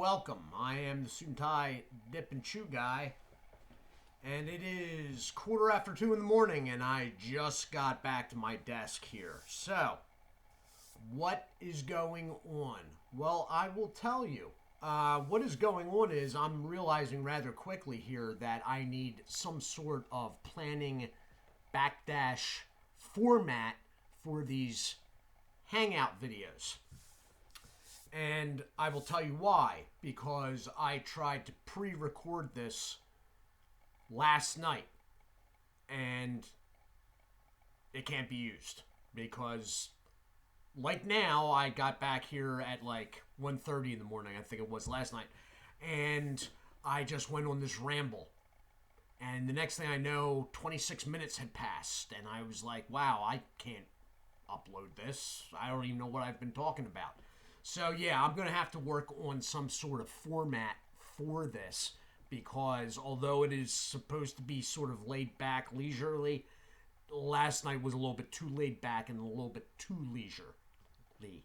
welcome. I am the Suit&Tie Dip&ChewGuy, and it is 2:15 in the morning, and I just got back to my desk here. So, what is going on? Well, I will tell you. What is going on is I'm realizing rather quickly here that I need some sort of planning backdash format for these Hangout videos. And I will tell you why. Because I tried to pre-record this last night and it can't be used. Because like now, I got back here at like 1:30 in the morning, I think it was last night. And I just went on this ramble. And the next thing I know, 26 minutes had passed. And I was like, wow, I can't upload this. I don't even know what I've been talking about. So yeah, I'm going to have to work on some sort of format for this because although it is supposed to be sort of laid back, leisurely, last night was a little bit too laid back and a little bit too leisurely.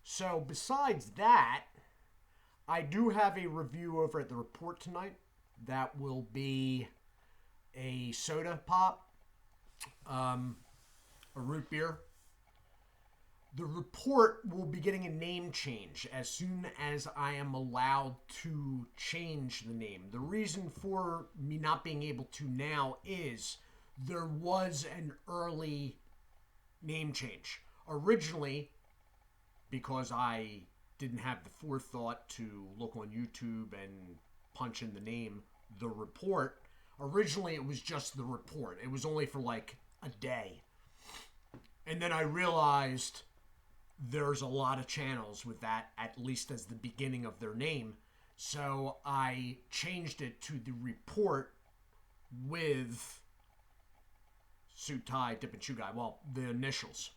So besides that, I do have a review over at the Report tonight. That will be a soda pop, a root beer. The Report will be getting a name change as soon as I am allowed to change the name. The reason for me not being able to now is there was an early name change. Originally, because I didn't have the forethought to look on YouTube and punch in the name, The Report, originally it was just The Report. It was only for like a day. And then I realized there's a lot of channels with that, at least as the beginning of their name. So I changed it to the Report with Suit&Tie, Dip&ChewGuy. Well, the initials,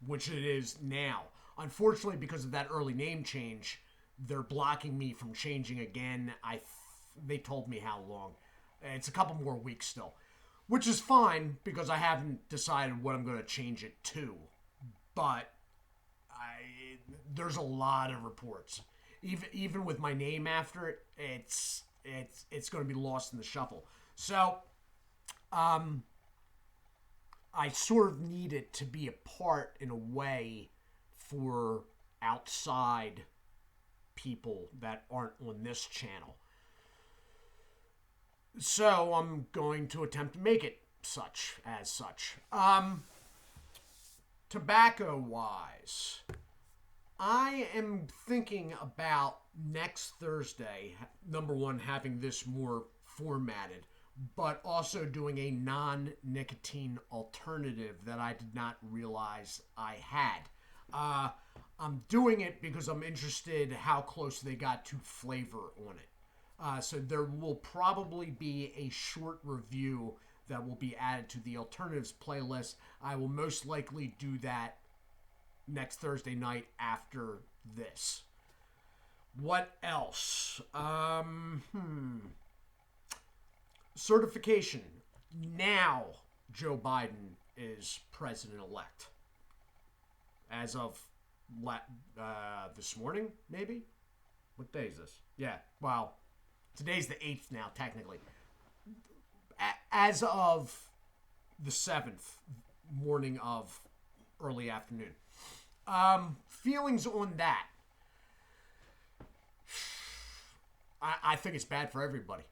which it is now. Unfortunately, because of that early name change, they're blocking me from changing again. They told me how long. It's a couple more weeks still, which is fine because I haven't decided what I'm going to change it to. But there's a lot of reports. Even with my name after it, it's going to be lost in the shuffle. So, I sort of need it to be a part in a way for outside people that aren't on this channel. So I'm going to attempt to make it such. Tobacco-wise, I am thinking about next Thursday, number one, having this more formatted, but also doing a non-nicotine alternative that I did not realize I had. I'm doing it because I'm interested how close they got to flavor on it. So there will probably be a short review that will be added to the alternatives playlist. I will most likely do that next Thursday night after this. What else? Certification. Now Joe Biden is president-elect. As of this morning, maybe? What day is this? Yeah, well, today's the 8th now, technically. As of the 7th, morning of early afternoon. Feelings on that. I think it's bad for everybody.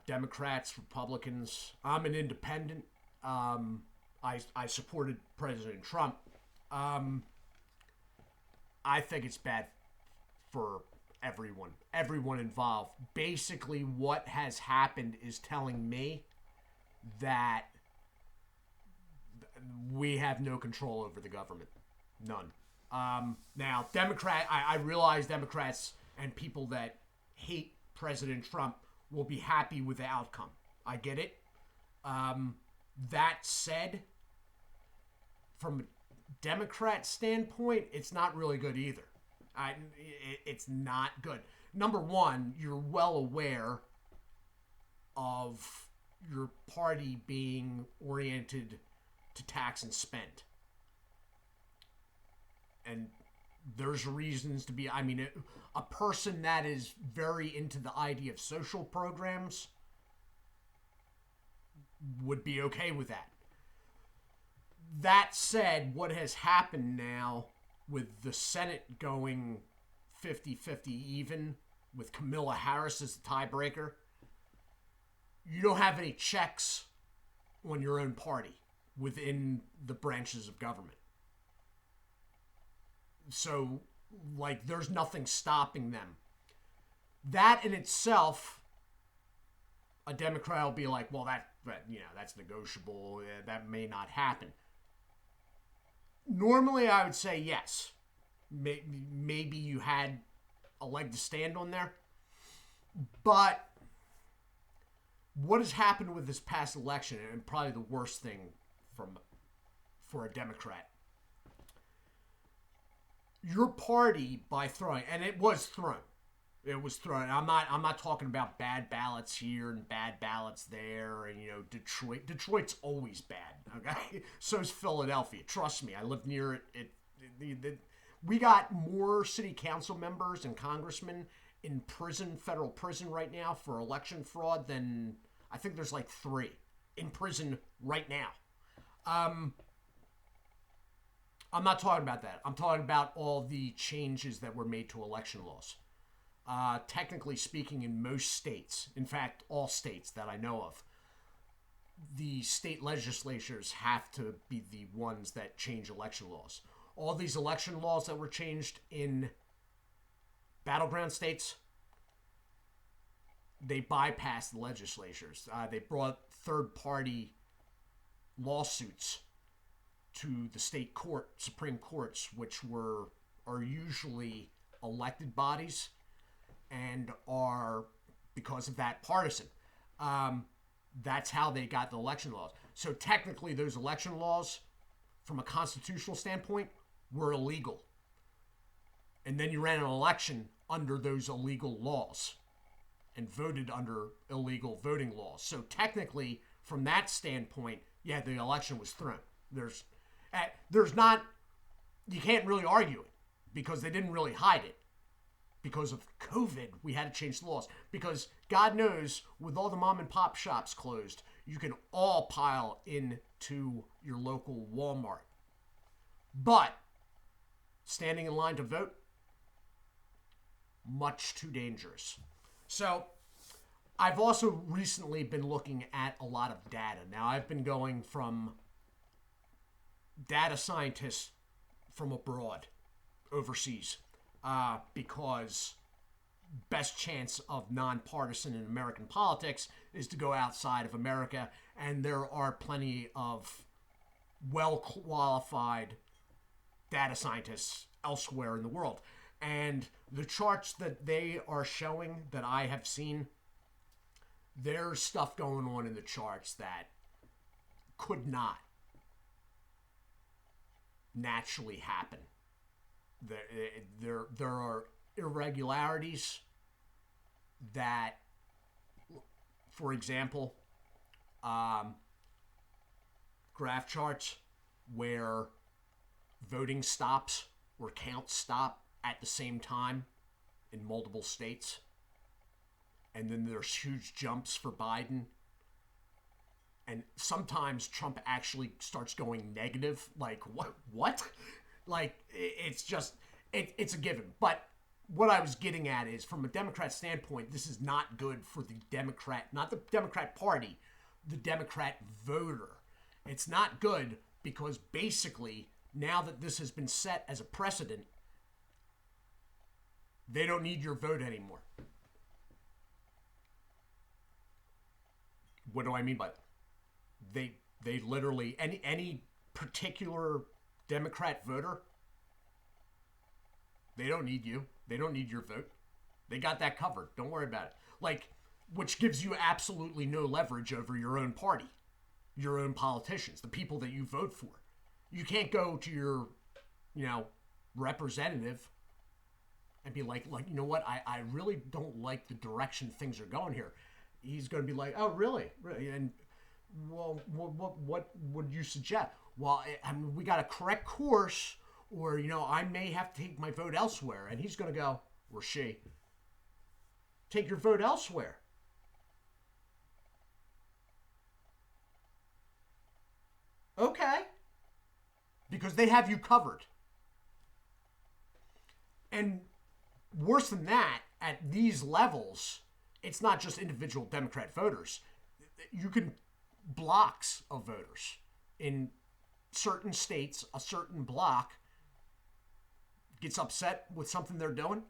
Democrats, Republicans. I'm an independent. I supported President Trump. I think it's bad for everyone involved. Basically, what has happened is telling me that we have no control over the government. None. Now, I realize Democrats and people that hate President Trump will be happy with the outcome. I get it. That said, from a Democrat standpoint, it's not really good either. It's not good. Number one, you're well aware of your party being oriented to tax and spend. And There's reasons to be, I mean, a person that is very into the idea of social programs would be okay with that. That said, what has happened now with the Senate going 50-50 even, with Kamala Harris as the tiebreaker, you don't have any checks on your own party within the branches of government. So, like, there's nothing stopping them. That in itself, a Democrat will be like, well, that's negotiable. That may not happen. Normally, I would say yes. Maybe you had a leg to stand on there. But what has happened with this past election, and probably the worst thing for a Democrat, your party, by throwing, and it was thrown. It was thrown. I'm not talking about bad ballots here and bad ballots there, and Detroit. Detroit's always bad. Okay, so's Philadelphia. Trust me, I live near it. We got more city council members and congressmen in prison, federal prison right now for election fraud than, I think there's like 3 in prison right now. I'm not talking about that. I'm talking about all the changes that were made to election laws. Technically speaking, in most states, in fact, all states that I know of, the state legislatures have to be the ones that change election laws. All these election laws that were changed in battleground states, they bypassed the legislatures. They brought third-party lawsuits to the state court, Supreme Courts, which are usually elected bodies and are, because of that, partisan. That's how they got the election laws. So technically, those election laws, from a constitutional standpoint, were illegal. And then you ran an election under those illegal laws and voted under illegal voting laws. So technically, from that standpoint, yeah, the election was thrown. There's not, you can't really argue it because they didn't really hide it. Because of COVID, we had to change the laws. Because God knows, with all the mom and pop shops closed, you can all pile into your local Walmart. But standing in line to vote, much too dangerous. So I've also recently been looking at a lot of data. Now, I've been going from data scientists from abroad, overseas, because best chance of nonpartisan in American politics is to go outside of America, and there are plenty of well-qualified data scientists elsewhere in the world. And the charts that they are showing, that I have seen, there's stuff going on in the charts that could not naturally happen. There are irregularities that, for example, graph charts where voting stops or counts stop at the same time in multiple states. And then there's huge jumps for Biden. And sometimes Trump actually starts going negative. Like, what? Like, it's just, it's a given. But what I was getting at is, from a Democrat standpoint, this is not good for the Democrat, not the Democrat Party, the Democrat voter. It's not good because basically, now that this has been set as a precedent, they don't need your vote anymore. What do I mean by that? They literally, any particular Democrat voter, they don't need you. They don't need your vote. They got that covered. Don't worry about it. Like, which gives you absolutely no leverage over your own party, your own politicians, the people that you vote for. You can't go to your, representative and be like, you know what? I really don't like the direction things are going here. He's going to be like, oh, really? And, well, what would you suggest? Well, we got to correct course, Or, I may have to take my vote elsewhere. And he's going to go, or she, take your vote elsewhere. Okay. Because they have you covered. And worse than that, at these levels, it's not just individual Democrat voters. You can blocks of voters. In certain states, a certain block gets upset with something they're doing.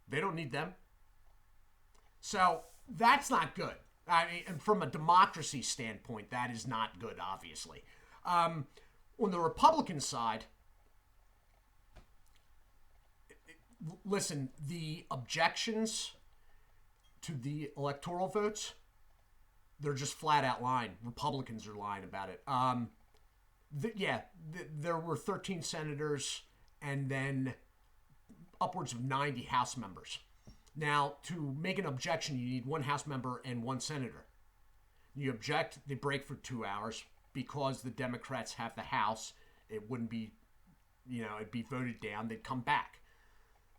They don't need them. So that's not good. I mean, and from a democracy standpoint, that is not good, obviously. On the Republican side, listen, the objections to the electoral votes, they're just flat out lying. Republicans are lying about it. There were 13 senators and then upwards of 90 House members. Now, to make an objection, you need one House member and one senator. You object, they break for 2 hours. Because the Democrats have the House, it wouldn't be, it'd be voted down. They'd come back.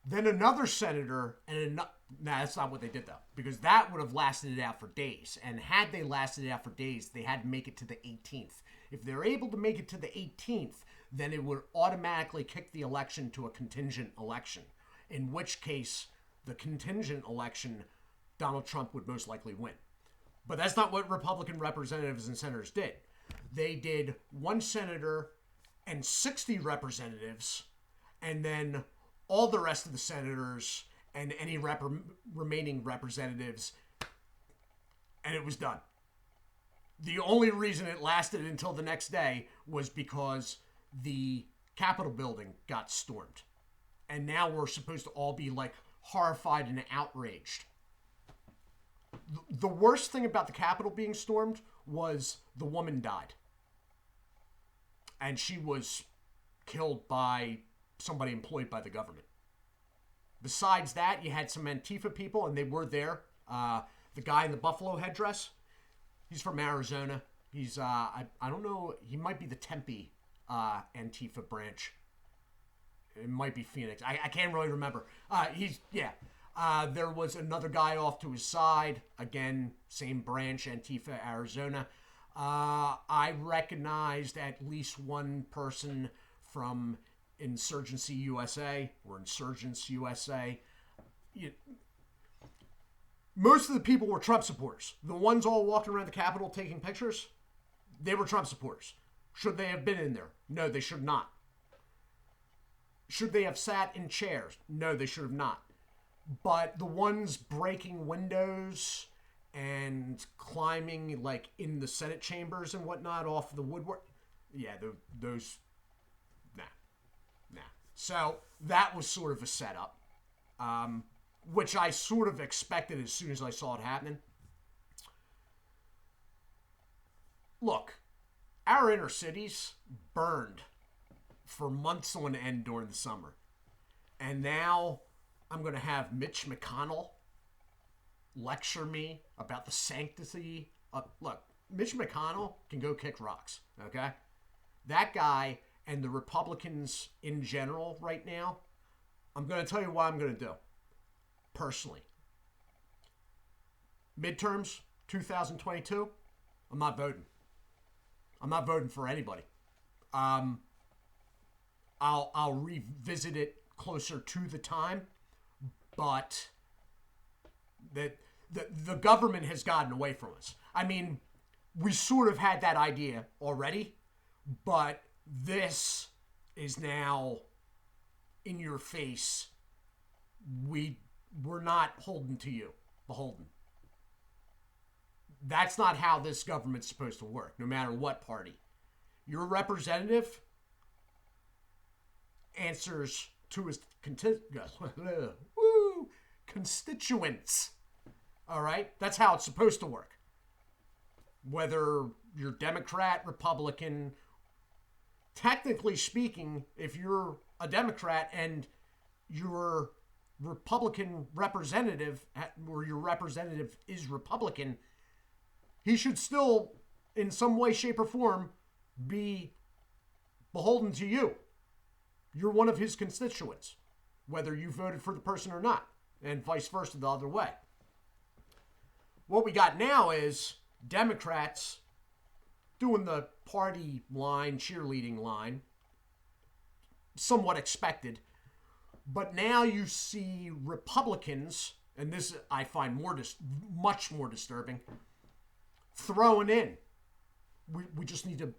Then another senator, that's not what they did, though, because that would have lasted it out for days. And had they lasted it out for days, they had to make it to the 18th. If they're able to make it to the 18th, then it would automatically kick the election to a contingent election, in which case the contingent election, Donald Trump would most likely win. But that's not what Republican representatives and senators did. They did one senator and 60 representatives, and then all the rest of the senators and any remaining representatives, and it was done. The only reason it lasted until the next day was because the Capitol building got stormed. And now we're supposed to all be like horrified and outraged. The worst thing about the Capitol being stormed was the woman died. And she was killed by somebody employed by the government. Besides that, you had some Antifa people, and they were there. The guy in the buffalo headdress, he's from Arizona. He's, I don't know, he might be the Tempe Antifa branch. It might be Phoenix. I can't really remember. There was another guy off to his side. Again, same branch, Antifa, Arizona. I recognized at least one person from Insurgency USA or Insurgents USA. Most of the people were Trump supporters. The ones all walking around the Capitol taking pictures, they were Trump supporters. Should they have been in there? No, they should not. Should they have sat in chairs? No, they should have not. But the ones breaking windows and climbing like in the Senate chambers and whatnot off the woodwork, those, nah. So that was sort of a setup, which I sort of expected as soon as I saw it happening. Look, our inner cities burned for months on end during the summer. And now I'm going to have Mitch McConnell lecture me about the sanctity of... Look, Mitch McConnell can go kick rocks, okay? That guy and the Republicans in general right now, I'm going to tell you what I'm going to do. Personally. Midterms, 2022, I'm not voting. I'm not voting for anybody. I'll revisit it closer to the time, but the government has gotten away from us. I mean, we sort of had that idea already, but this is now in your face. We're not beholden to you. That's not how this government's supposed to work, no matter what party. Your representative answers to his constituents. All right? That's how it's supposed to work. Whether you're Democrat, Republican, technically speaking, if you're a Democrat and your Republican representative, or your representative is Republican, he should still, in some way, shape, or form, be beholden to you. You're one of his constituents, whether you voted for the person or not, and vice versa the other way. What we got now is Democrats doing the party line, cheerleading line, somewhat expected. But now you see Republicans, and this I find much more disturbing, throwing in. We need to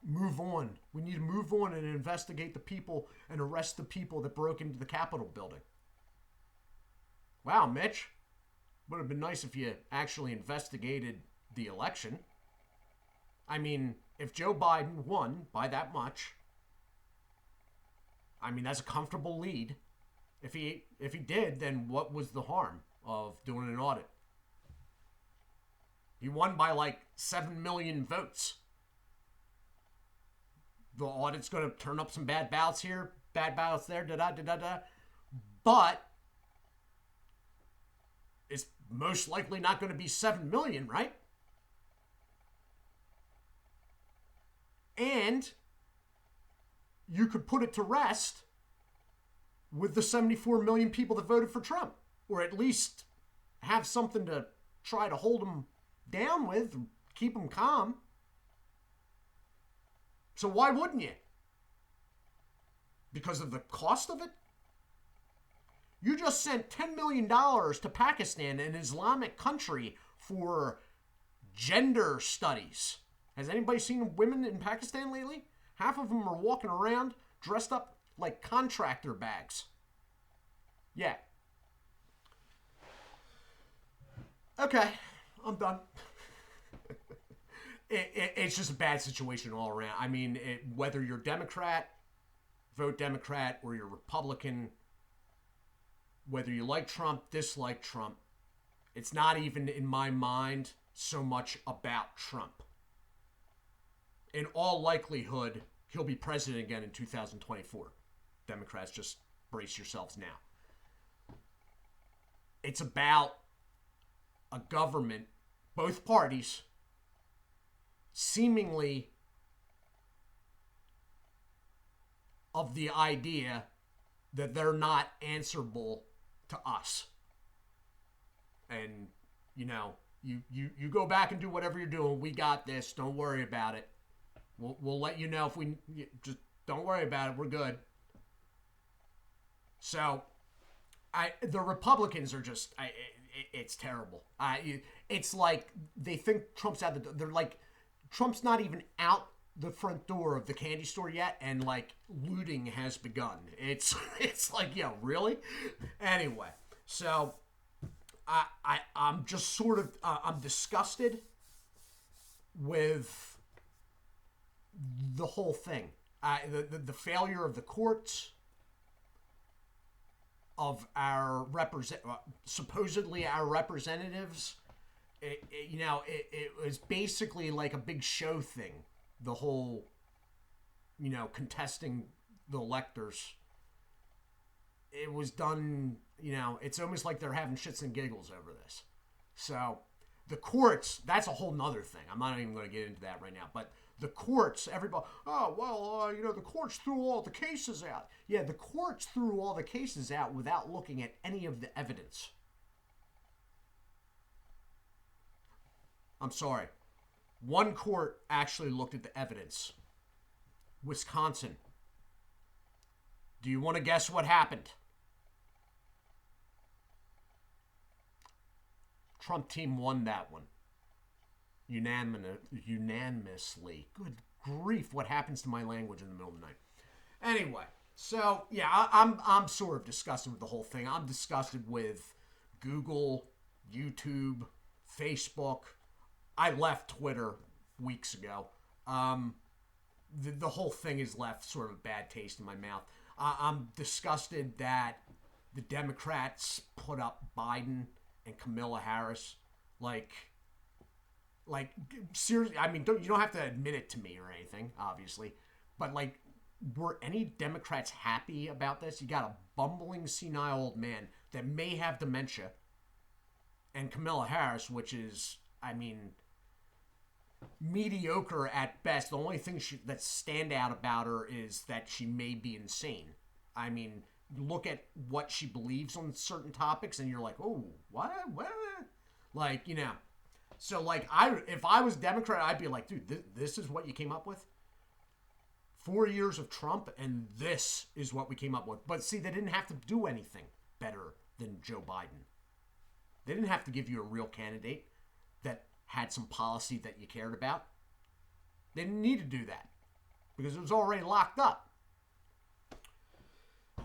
move on. We need to move on and investigate the people and arrest the people that broke into the Capitol building. Wow, Mitch. Would have been nice if you actually investigated the election. I mean, if Joe Biden won by that much, I mean, that's a comfortable lead. If he did, then what was the harm of doing an audit? He won by like 7 million votes. The audit's going to turn up some bad ballots here, bad ballots there, da-da-da-da-da. But it's most likely not going to be 7 million, right? And you could put it to rest with the 74 million people that voted for Trump, or at least have something to try to hold them down with, keep them calm. So why wouldn't you? Because of the cost of it? You just sent $10 million to Pakistan, an Islamic country, for gender studies. Has anybody seen women in Pakistan lately? Half of them are walking around dressed up like contractor bags. Yeah. Okay, I'm done. It's just a bad situation all around. I mean, whether you're Democrat, vote Democrat, or you're Republican, whether you like Trump, dislike Trump, it's not even in my mind so much about Trump. In all likelihood, he'll be president again in 2024. Democrats, just brace yourselves now. It's about a government, both parties, seemingly of the idea that they're not answerable to us. And, you know, you go back and do whatever you're doing. We got this. Don't worry about it. We'll let you know if we... Just don't worry about it. We're good. So, the Republicans are just... it's terrible. It's like they think Trump's out the door. They're like... Trump's not even out the front door of the candy store yet, and like looting has begun. It's like, yeah, really? Anyway, so I'm just sort of I'm disgusted with the whole thing. The failure of the courts, of our supposedly our representatives. It was basically like a big show thing. The whole, contesting the electors. It was done, it's almost like they're having shits and giggles over this. So, the courts, that's a whole nother thing. I'm not even going to get into that right now. But the courts, everybody, the courts threw all the cases out. Yeah, the courts threw all the cases out without looking at any of the evidence. I'm sorry. One court actually looked at the evidence. Wisconsin. Do you want to guess what happened? Trump team won that one. Unanimously. Good grief, what happens to my language in the middle of the night? Anyway, so, yeah, I'm sort of disgusted with the whole thing. I'm disgusted with Google, YouTube, Facebook. I left Twitter weeks ago. The whole thing has left sort of a bad taste in my mouth. I'm disgusted that the Democrats put up Biden and Kamala Harris. Like seriously, I mean, you don't have to admit it to me or anything, obviously. But, like, were any Democrats happy about this? You got a bumbling, senile old man that may have dementia. And Kamala Harris, which is, I mean... mediocre at best. The only thing that stand out about her is that she may be insane. I mean, look at what she believes on certain topics, and you're like, oh, what? Like, you know. So, like, if I was Democrat, I'd be like, dude, this is what you came up with? 4 years of Trump, and this is what we came up with. But see, they didn't have to do anything better than Joe Biden. They didn't have to give you a real candidate that had some policy that you cared about. They didn't need to do that because it was already locked up.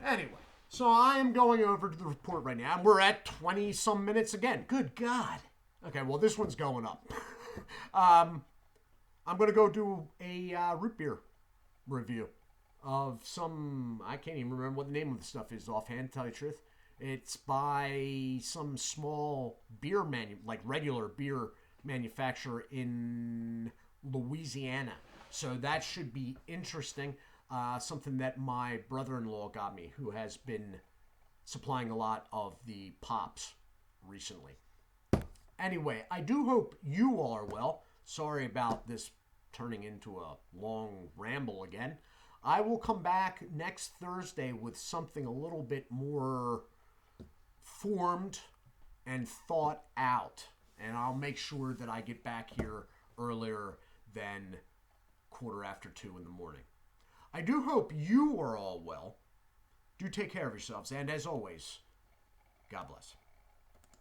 Anyway, so I am going over to the report right now, and we're at 20-some minutes again. Good God. Okay, well, this one's going up. I'm going to go do a root beer review of some, I can't even remember what the name of the stuff is offhand, to tell you the truth. It's by some small beer like regular beer manufacturer in Louisiana. So that should be interesting. Something that my brother-in-law got me, who has been supplying a lot of the pops recently. Anyway, I do hope you all are well. Sorry about this turning into a long ramble again. I will come back next Thursday with something a little bit more formed and thought out. And I'll make sure that I get back here earlier than 2:45 in the morning. I do hope you are all well. Do take care of yourselves. And as always, God bless.